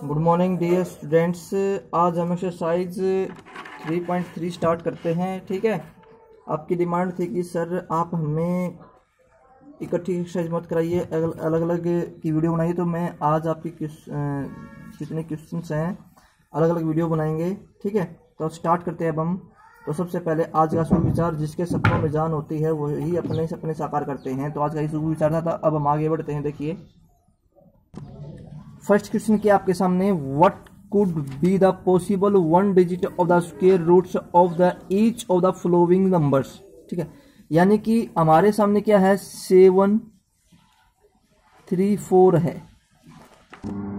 Good morning dear students. आज हम exercise 3.3 start करते हैं। ठीक है, आपकी डिमांड थी कि सर आप हमें इकट्ठी एक्सरसाइज मत कराइए, अलग अलग की वीडियो बनाइए। तो मैं आज आपकी जितने क्वेश्चंस हैं अलग अलग वीडियो बनाएंगे। ठीक है, तो स्टार्ट करते हैं अब हम। तो सबसे पहले आज का शुभ विचार, जिसके सपनों में जान होती है वही अपने सपने साकार करते हैं। तो आज का ये शुभ विचार था। अब हम आगे बढ़ते हैं। देखिए फर्स्ट क्वेश्चन क्या आपके सामने, what could be the possible one digit of the square roots of the each of the following numbers. ठीक है, यानी कि हमारे सामने क्या है, 7, 3, 4 है।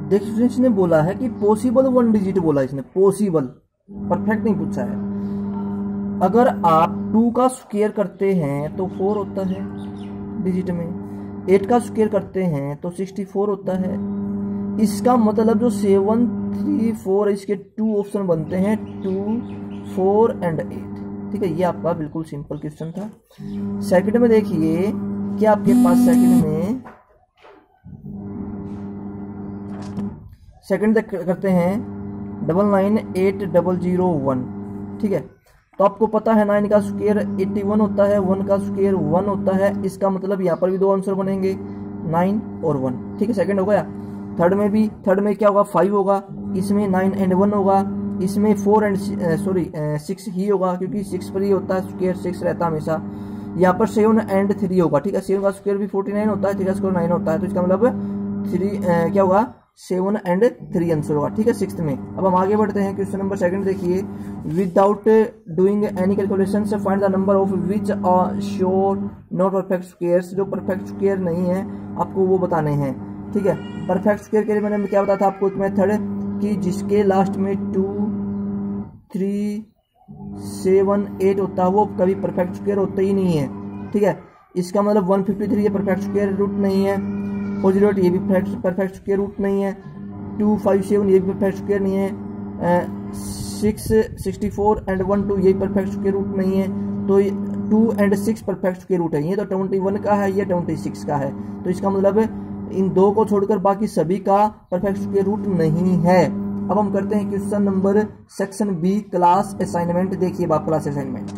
देखिए इसने बोला है कि पॉसिबल वन डिजिट बोला, इसने पॉसिबल, परफेक्ट नहीं पूछा है। अगर आप 2 का स्क्वायर करते हैं तो 4 होता है डिजिट में, 8 का स्क्वायर करते हैं तो 64 होता है। इसका मतलब जो 7, 3, 4 इसके 2 ऑप्शन बनते हैं, 2, 4 एंड 8। ठीक है, ये आपका बिल्कुल सिंपल क्वेश्चन था। सेकंड में देखिए क्या आपके पास सेकंड करते हैं 998001। ठीक है, तो आपको पता है 9 का स्क्वायर 81 होता है, 1 का स्क्वायर 1 होता है। इसका मतलब यहाँ पर भी 2 आंसर बनेंगे, 9 और 1। ठीक है, सेकंड हो गया। थर्ड में क्या होगा, 5 होगा, इसमें 9 एंड 1 होगा, इसमें 4 एंड 6 ही होगा, क्योंकि 6 पर ही होता है स्क्वायर, 6 रहता है हमेशा। यहाँ पर 7 एंड 3 होगा। ठीक है, 7 का स्क्वायर भी 49 होता है, 3 का स्क्वायर 9 होता है, तो इसका मतलब 3 क्या होगा, 7 एंड 3 आंसर होगा। ठीक है, 6th में। अब हम आगे बढ़ते हैं। क्वेश्चन नंबर सेकंड देखिए, without doing any calculation find the number of which are sure not perfect squares. जो परफेक्ट स्क्वायर नहीं है आपको वो बताने हैं। ठीक है, परफेक्ट स्क्वायर के लिए मैंने क्या बताया था आपको, एक मेथड कि जिसके लास्ट में 2, 3, 7, 8 होता है वो कभी परफेक्ट स्क्वायर होता ही नहीं है। ठीक है, इसका मतलब 153 ये परफेक्ट स्क्वायर रूट नहीं है, 408 ये भी परफेक्ट स्क्वायर रूट नहीं है, 257 ये भी परफेक्ट स्क्वायर नहीं है, 664 एंड 1, 2 ये परफेक्ट स्क्वायर रूट नहीं है। तो 2 एंड 6 परफेक्ट स्क्वायर रूट है। ये तो 21 का है, ये 26 का है। तो इसका मतलब इन 2 को छोड़कर बाकी सभी का परफेक्ट स्क्वायर रूट नहीं है। अब हम करते हैं question number section B, class assignment. देखिए बाप, class assignment,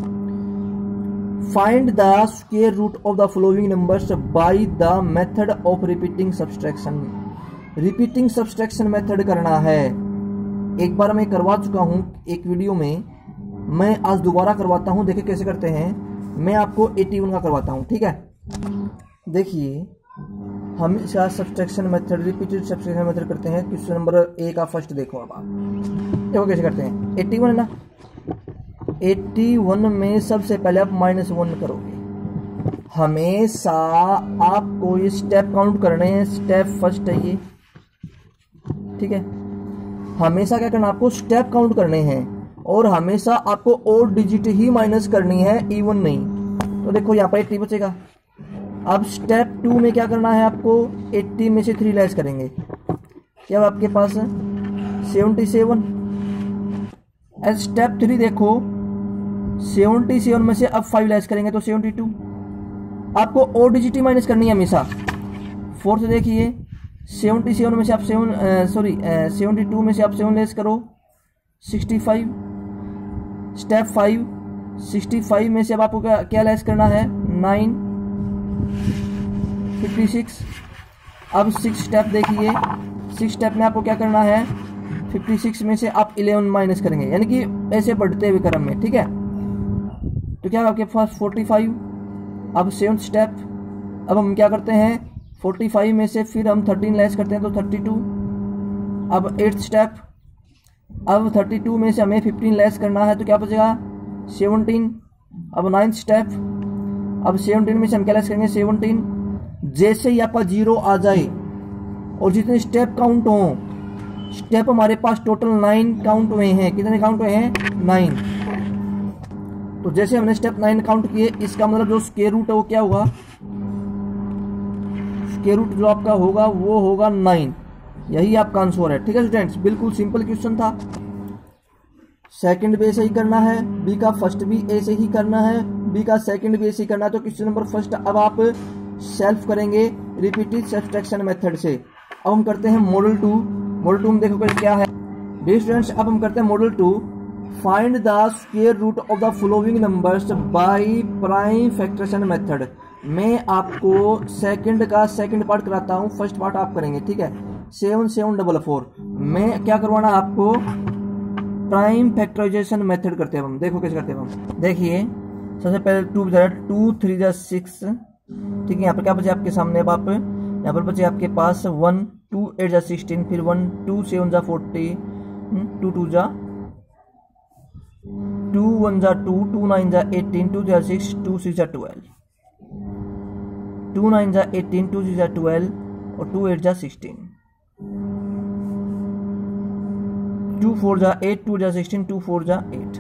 find the square root of the following numbers by the method of repeating subtraction. Repeating subtraction method करना है। एक बार मैं करवा चुका हूं एक वीडियो में, मैं आज दोबारा करवाता हूं। देखिए कैसे करते हैं, मैं आपको 81 का करवाता हूं। ठीक है, देखिए हमेशा subtraction method, repeated subtraction method करते हैं। क्वेश्चन नंबर ए का फर्स्ट देखो। अब आप देखो कैसे करते हैं। 81 है ना, 81 में सबसे पहले आप -1 करोगे। हमेशा आपको ये स्टेप काउंट करने हैं, स्टेप फर्स्ट है ये। ठीक है, हमेशा क्या करना, आपको स्टेप काउंट करने हैं और हमेशा आपको और डिजिट ही माइनस करनी है, इवन नहीं। तो देखो यहाँ पर 80 बचेगा। अब स्टेप 2 में क्या करना है, आपको 80 में से 3 लेस करेंगे। क्या आपके पास है 77। स्टेप 3 देखो, 77 में से अब 5 लेस करेंगे तो 72। आपको और डिजिट ही माइनस करनी है हमेशा। फोर्थ देखिए, 77 में से आप 72 में से आप 7 लेस करो, 65। स्टेप 5, 65 में से अब आपको क्या लेस करना है, 9, 56। अब 6 स्टेप देखिए, 6 स्टेप में आपको क्या करना है, 56 में से आप 11 माइनस करेंगे, यानी कि ऐसे बढ़ते हुए क्रम में। ठीक है, तो क्या आपके पास 45। अब 7th स्टेप, अब हम क्या करते हैं, 45 में से फिर हम 13 लेस करते हैं तो 32। अब 8th स्टेप, अब 32 में से हमें 15 लेस करना है तो क्या बचेगा, 17। अब 9th स्टेप, अब 17 में से हम क्या लेस करेंगे, 17। जैसे ही आपका 0 आ जाए और जितने स्टेप काउंट हो, स्टेप हमारे पास टोटल 9 काउंट हुए हैं। कितने काउंट हुए हैं, 9। तो जैसे हमने स्टेप 9 काउंट किए, इसका मतलब जो स्क्वायर रूट है वो क्या होगा, स्क्वायर रूट जो आपका होगा वो होगा 9। यही आपका आंसर है। ठीक है स्टूडेंट्स, बिल्कुल सिंपल क्वेश्चन था। सेकंड भी ऐसे ही करना है, बी का फर्स्ट भी ऐसे ही करना है, बी का सेकंड भी ऐसे ही करना है। तो क्वेश्चन नंबर फर्स्ट अब आप सेल्फ करेंगे रिपीटेड सब्सट्रैक्शन मेथड से। अब हम करते हैं मॉडल 2। मॉडल 2 में देखो क्या है डियर स्टूडेंट्स। अब हम करते हैं model 2। Find the square root of the following numbers by prime factorization method. मैं आपको सेकंड का सेकंड पार्ट कराता हूँ, फर्स्ट पार्ट आप करेंगे, ठीक है। 7744 मैं क्या करवाना आपको, प्राइम फैक्टराइजेशन मेथड करते हैं हम। देखो कैसे करते हैं हम, देखिए सबसे पहले 2 3 जा 6, ठीक है। यहाँ पर क्या बचे आपके सामने, अब आप यहाँ पर बचे आपके पास 1 2 8 जा 16, फिर 1 2 7 जा 40, 2 2 जा 2 1 जा 2 2 9 जा 18, 2 जा 6 2 6 जा 12, 2 9 जा 18, 2 6 जा 12 और 2 8 जा 16, 2 4 जा 8, 2 जा 16, 2 4 जा 8,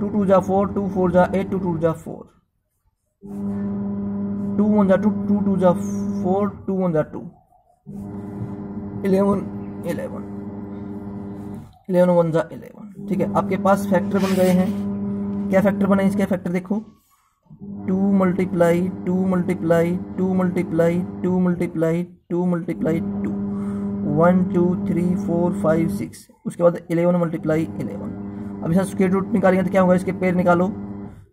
2 2 जा 4, 2 4 जा 8, 2 2 जा 4, 2 1 जा 2, 2 2 जा 4, 2 1 जा 2, 11 11 11 1 जा 11, ठीक है। आपके पास फैक्टर बन गए हैं। क्या फैक्टर बने इसके, फैक्टर देखो 2 multiply 2 multiply 2 multiply 2 multiply 2 multiply 2, 1 2 3 4 5 6, उसके बाद 11 मल्टीप्लाई 11। अब इसका स्क्वायर रूट निकालेंगे तो क्या होगा, इसके पेड़ निकालो।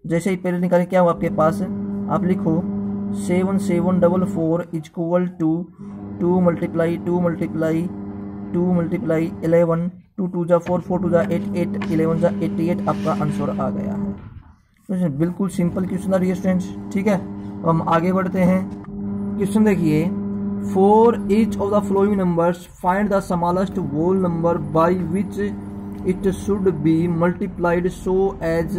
जैसे ही पेड़ निकालेंगे क्या होगा आपके पास, आप लिखो 7744 is equal to 2 multiply 2 multiply 2 multiply 11, 2 2 जा 4 4 2 जा 8 8 11 जा 88, आपका आंसर आ गया है। तो बिल्कुल सिंपल क्वेश्चन था स्टूडेंट्स, ठीक है। अब हम आगे बढ़ते हैं। क्वेश्चन देखिए, for each of the following numbers find the smallest whole number by which it should be multiplied so as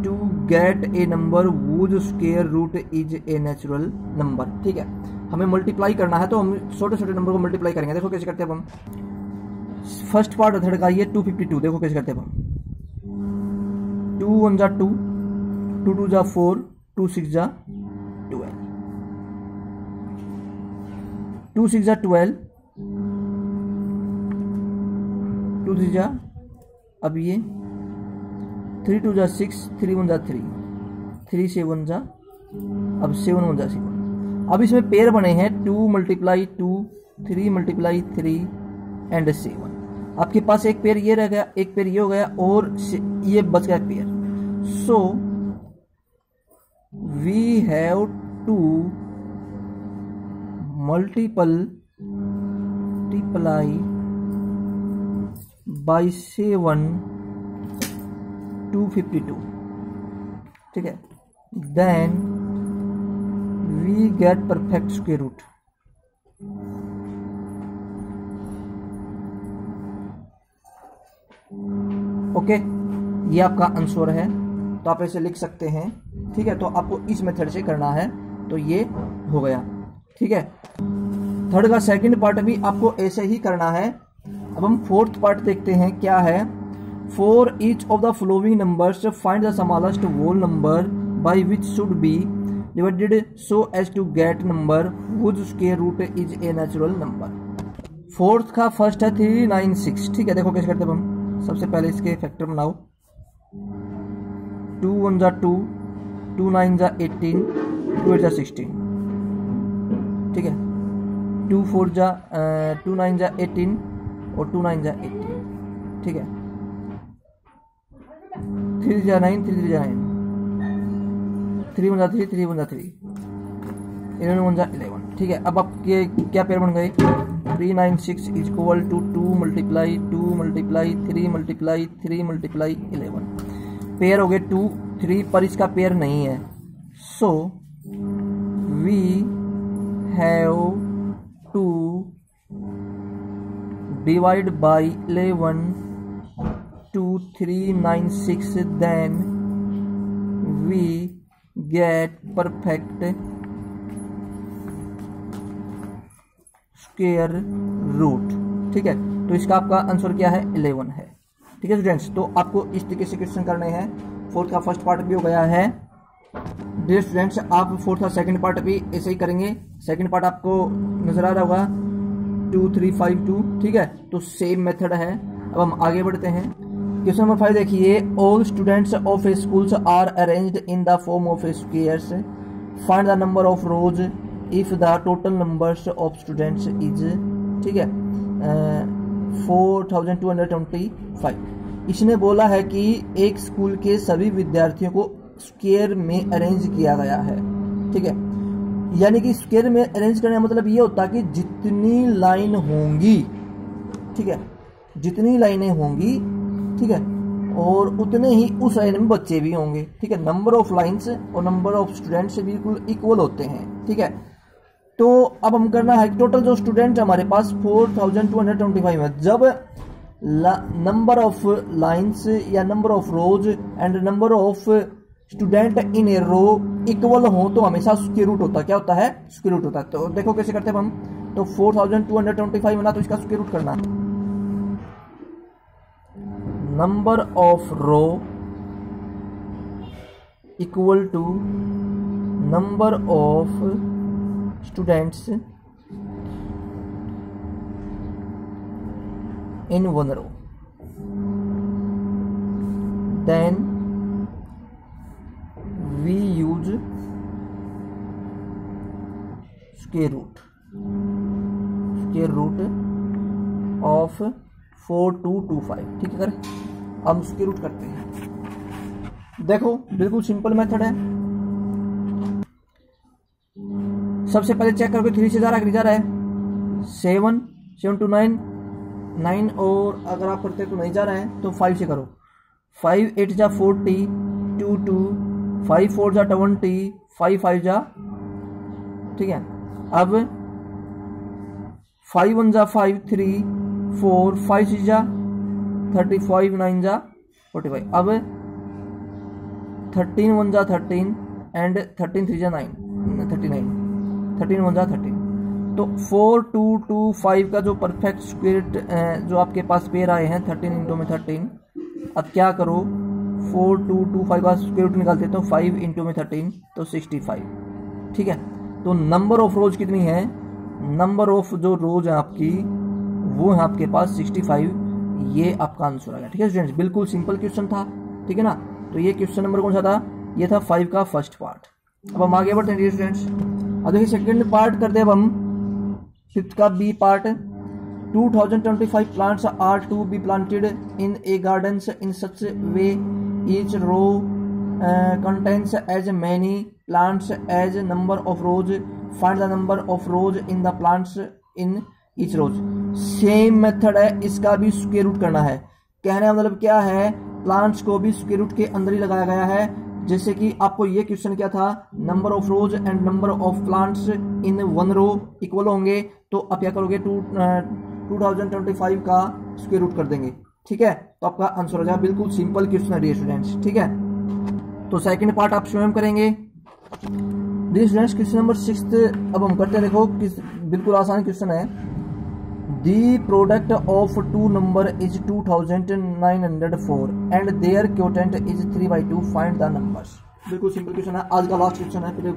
to get a number whose square root is a natural number, ठीक है। हमें multiply करना है तो हम छोटे छोटे number को मल्टीप्लाई करेंगे। देखो कैसे करते हैं हम, फर्स्ट पार्ट मेथड का ये 252, देखो कैसे करते हैं हम, 2 1 जा 2, 2 2 जा 4, 2 6 जा 12, 2 6 जा 12, 2 3 जा, अब ये 3 2 जा 6, 3 1 जा 3, 3 7 जा, अब 7 1 जा 7। अब इसमें पेयर बने हैं 2 मल्टीप्लाई 2, 3 मल्टीप्लाई 3 एंड 7। आपके पास एक पेयर ये रह गया, एक पेयर ये हो गया और ये बच गया pair. So we have to multiply by 7 252, ठीक है। Then we get perfect square root. Okay, ये आपका आंसर है, तो आप ऐसे लिख सकते हैं, ठीक है। तो आपको इस मेथड से करना है, तो ये हो गया, ठीक है। थर्ड का सेकंड पार्ट भी आपको ऐसे ही करना है। अब हम फोर्थ पार्ट देखते हैं क्या है। For each of the following numbers find the smallest whole number by which should be divided so as to get number which square root is a natural number. Fourth का first है 396, ठीक है। देखो कैसे करते हैं हम, सबसे पहले इसके फैक्टर बनाओ। 2 1 जा 2, 2 9 जा 18, 2 8 जा 16, ठीक है। 2 4 जा 2 9 जा 18 और 2 9 जा 18, ठीक है। 3 जा 9, 3 जा 9, 3 1 जा 3, 3 1 जा 3, 11 1 जा 11, ठीक है। अब आपके क्या पेयर बन गए, 396 is equal to 2 multiply 2 multiply 3 multiply 3 multiply 11। Pair हो गए 2 3, पर इसका पेयर नहीं है। So we have to divide by 11 2 3 9 6, then we get perfect square root, ठीक है। तो इसका आपका आंसर क्या है, 11 है, ठीक है स्टूडेंट्स। तो आपको इस तरीके से क्वेश्चन करने हैं। फोर्थ का फर्स्ट पार्ट भी हो गया है। डियर स्टूडेंट्स, आप फोर्थ का सेकंड पार्ट भी ऐसे ही करेंगे। सेकंड पार्ट आपको नजर आ रहा होगा 2 3 5 2, ठीक है। तो सेम मेथड है। अब हम आगे बढ़ते हैं। क्वेश्चन नंबर 5 देखिए, all students of a schools are arranged in the form of squares, find the number of rows if the total numbers of students is, ठीक है, 4225। इसने बोला है कि एक स्कूल के सभी विद्यार्थियों को स्क्वायर में अरेंज किया गया है, ठीक है। यानी कि स्क्वायर में अरेंज करने का मतलब ये होता है कि जितनी लाइन होंगी, ठीक है, जितनी लाइनें होंगी, ठीक है, और उतने ही उस लाइन में बच्चे भी होंगे, ठीक है। नंबर ऑफ लाइन्स और नंबर ऑफ स्टूडेंट्स बिल्कुल इक्वल होते हैं, ठीक है। तो अब हम करना है टोटल जो स्टूडेंट हमारे पास 4225 है। जब नंबर ऑफ लाइन्स या number of rows and number of student in a row equal हो तो हमेशा स्क्वायर रूट होता है। क्या होता है? स्क्वायर रूट होता है। तो देखो कैसे करते हैं हम। तो 4225 बना तो इसका स्क्वायर रूट करना है। Number of row equal to number of students in one row, then we use square root of 4225, ठीक है। हम स्क्वायर रूट करते हैं। देखो बिल्कुल सिंपल मेथड है। सबसे पहले चेक करोगे 3 से जा रहा है कि नहीं जा रहा है। 7 to 9 9 और अगर आप करते तो नहीं जा रहा है तो 5 से करो। 5 8 जा 40 2 2 5 4 जा 20 5 5 जा, ठीक है। अब 5 1 जा 5 3 4 5 6 जा 35 9 जा 45। अब 13 1 जा 13 एंड 13 3 जा 9 39 13 1 जा 13। तो 4225 का जो परफेक्ट स्क्वायर जो आपके पास पेयर आए हैं 13 इंटू में 13। अब क्या करो 4225 का स्क्वायर रूट निकाल देते हो 5 इंटू में 13 तो 65, ठीक है। तो नंबर ऑफ रोज कितनी है? नंबर ऑफ जो रोज है आपकी वो है आपके पास 65। ये आपका आंसर आ गया, ठीक है स्टूडेंट्स। बिल्कुल सिंपल क्वेश्चन था, ठीक है ना। तो ये क्वेश्चन नंबर कौन सा था? ये था 5 का फर्स्ट पार्ट। अब हम आगे बढ़ते हैं स्टूडेंट्स। अब देखिए सेकेंड पार्ट करते हैं अब हम। 5th का B part. 2025 plants are to be planted in a gardens in such way each row contains as many plants as number of rows. Find the number of rows in the plants in each rows. Same method है, इसका भी square root करना है। कहने का मतलब क्या है? प्लांट्स को भी स्क्वायर रूट के अंदर ही लगाया गया है। जैसे कि आपको ये क्वेश्चन क्या था, number of rows and number of plants in one row equal होंगे। तो आप क्या करोगे 2025 का स्क्वायर रूट कर देंगे, ठीक है। तो आपका आंसर हो जाएगा। बिल्कुल सिंपल क्वेश्चन है डियर स्टूडेंट्स, ठीक है। तो सेकंड पार्ट आप स्वयं करेंगे डियर स्टूडेंट्स। क्वेश्चन नंबर 6 अब हम करते हैं। देखो बिल्कुल आसान क्वेश्चन है। The product of two number is 2904 and their quotient is 3/2. Find the numbers. बिल्कुल सिंपल क्वेश्चन है। आज का लास्ट क्वेश्चन है, फिर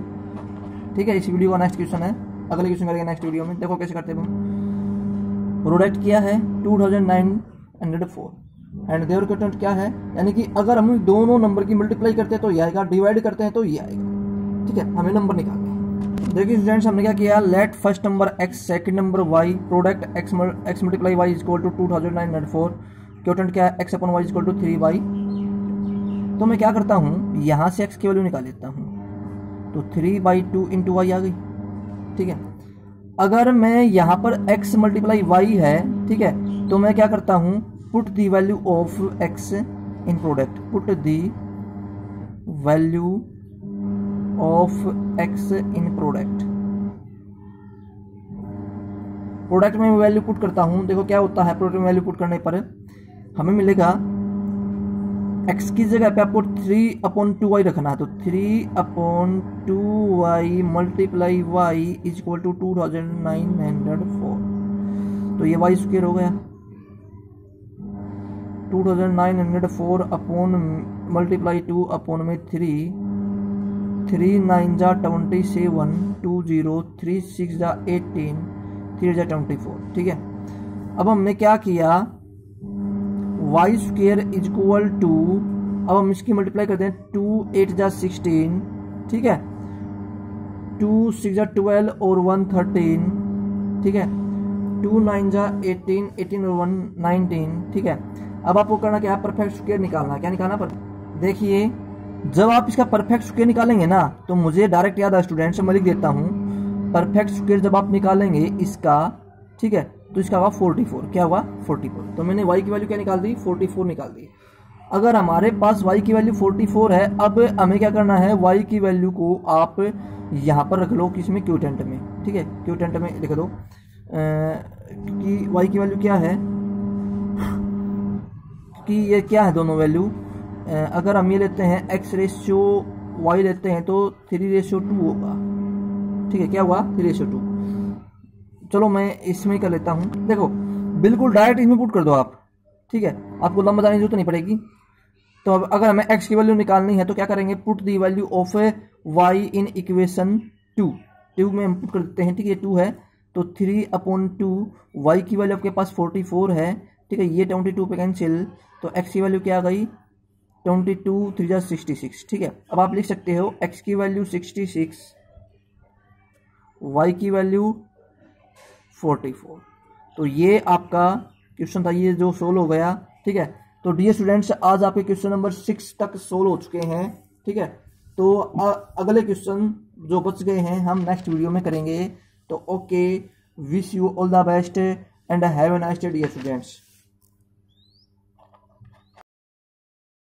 ठीक है इस वीडियो का नेक्स्ट क्वेश्चन है। अगले क्वेश्चन करेंगे नेक्स्ट वीडियो में। देखो कैसे करते हैं। प्रोडक्ट किया है 2904 एंड देयर क्वोटिएंट क्या है, यानी कि अगर हम दोनों नंबर की मल्टीप्लाई करते हैं तो ये आएगा, डिवाइड करते हैं तो ये आएगा, ठीक है। हमें नंबर निकालना है। देखिए स्टूडेंट्स हमने क्या किया, let first number x second number y product x multiply y is equal to 2904 quotient क्या है x upon y is equal to 3y। तो मैं क्या करता हूँ यहाँ से x की वैल्यू निकाल लेता हूँ तो 3/2 इंटू y आ गई, ठीक है। अगर मैं यहाँ पर x मल्टीप्लाई y है, ठीक है, तो मैं क्या करता हूँ put the value of x in product, put the value of x in product. Product में वैल्यू पुट करता हूं। देखो क्या होता है प्रोडक्ट में वैल्यू पुट करने पर हमें मिलेगा x की जगह पे आपको 3/2y रखना है। तो 3/2y multiply y is equal to 2904। तो ये y स्क्वायर हो गया। 2904 अपॉन मल्टीप्लाई 2 अपॉन में 3 9 जा 27 2 0 3 6 जा 18 3 जा 24, ठीक है। अब हमने क्या किया y square is equal to, अब हम इसकी मल्टीप्लाई करते हैं 2 8 जा 16, ठीक है। 2 6 जा 12 और 1 13, ठीक है। 2 9 जा 18, 18 और 1 19, ठीक है। अब आपको करना क्या है, परफेक्ट स्क्वायर निकालना है। क्या निकालना पर, देखिए जब आप इसका परफेक्ट स्क्वायर निकालेंगे ना तो मुझे डायरेक्ट याद है स्टूडेंट्स, मैं लिख देता हूँ। परफेक्ट स्क्वायर जब आप निकालेंगे इसका, ठीक है, तो इसका होगा 44। क्या होगा 44। तो मैंने y की वैल्यू क्या निकाल दी, 44 निकाल दी। अगर हमारे पास y की वैल्यू 44 है, अब हमें क्या करना है, y की वैल्यू को आप यहाँ पर रख लो, किसमें, क्यूटेंट में, ठीक है। क्यूटेंट में लिख दो कि y की वैल्यू क्या है, कि ये क्या है दोनों वैल्यू। अगर हम ये लेते हैं x/y लेते हैं तो 3/2 होगा, ठीक है। क्या हुआ 3/2। चलो मैं इसमें कर लेता हूँ। देखो बिल्कुल डायरेक्ट इसमें पुट कर दो आप, ठीक है, आपको लंबा जाने की जरूरत नहीं पड़ेगी। तो अब अगर हमें x की वैल्यू निकालनी है तो क्या करेंगे, put the value of y in equation 2 में हम पुट कर देते हैं, ठीक है। 2 है तो 3/2, y की वैल्यू आपके पास 44 है, ठीक है। ये 22 पे कैंसिल, तो x की वैल्यू क्या आ गई, 22 3 जा 66, ठीक है। अब आप लिख सकते हो x की वैल्यू 66, y की वैल्यू 44। तो ये आपका क्वेश्चन था, ये जो सोल्व हो गया, ठीक है। तो डियर स्टूडेंट्स, आज आपके क्वेश्चन नंबर 6 तक सोल्व हो चुके हैं, ठीक है। तो अगले क्वेश्चन जो बच गए हैं हम नेक्स्ट वीडियो में करेंगे। तो okay, wish you all the best and have a nice day dear students.